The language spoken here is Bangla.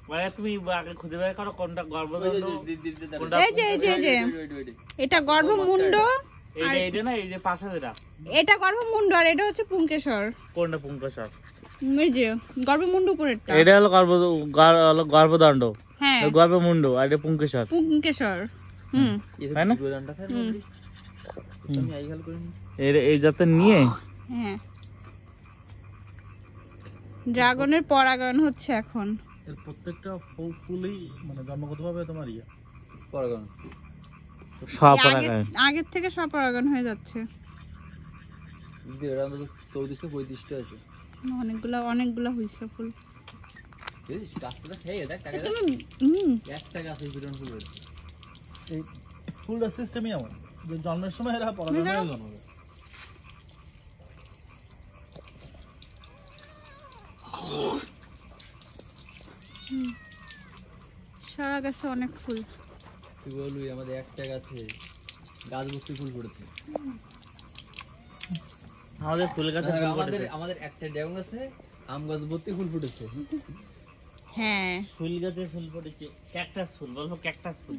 মানে তুমি আগে খুঁজে বের করো কোনটা গর্ভদণ্ড কোনটা এই যে এটা গর্ভমুণ্ড এইটা না এই যে পাশে যেটা এটা গর্ভমুণ্ড আর এটা হচ্ছে পুংকেশর। কোনটা পুংকেশর? এই যে গর্ভমুণ্ড উপরেরটা এটা হলো গর্ভদণ্ড। হ্যাঁ গর্ভমুণ্ড আর এটা পুংকেশর। পুংকেশর তাই না? এই যাতে নিয়ে হ্যাঁ ড্রাগনের পরাগায়ন হচ্ছে এখন। এর প্রত্যেকটা ফুলই মানে জন্মগতভাবে তোমার পরাগায়ন স্বপরাগায়ন আগের থেকে স্বপরাগায়ন হয়ে যাচ্ছে। এরা অন্তত 3435টা আছে। অনেকগুলা হইছে ফুল। এই গাছটা খেয়ে দেখ টাকা তুমি 1 টাকা আছে বিরন ফুল। এই ফুলটা সিস্টেমই এমন যে জন্মের সময় এরা পরাগায়ন জন্মাবে। সারা গাছে অনেক ফুল। তুই বলবি আমাদের একটা গাছে গাছ ভর্তি ফুল ফুটেছে। আমাদের ফুল গাছে আমাদের একটা ড্রাগন গাছে আম গাছ ভর্তি ফুল ফুটেছে। হ্যাঁ ফুল গাছে ফুল ফুটেছে। ক্যাকটাস ফুল বলবো, ক্যাকটাস ফুল।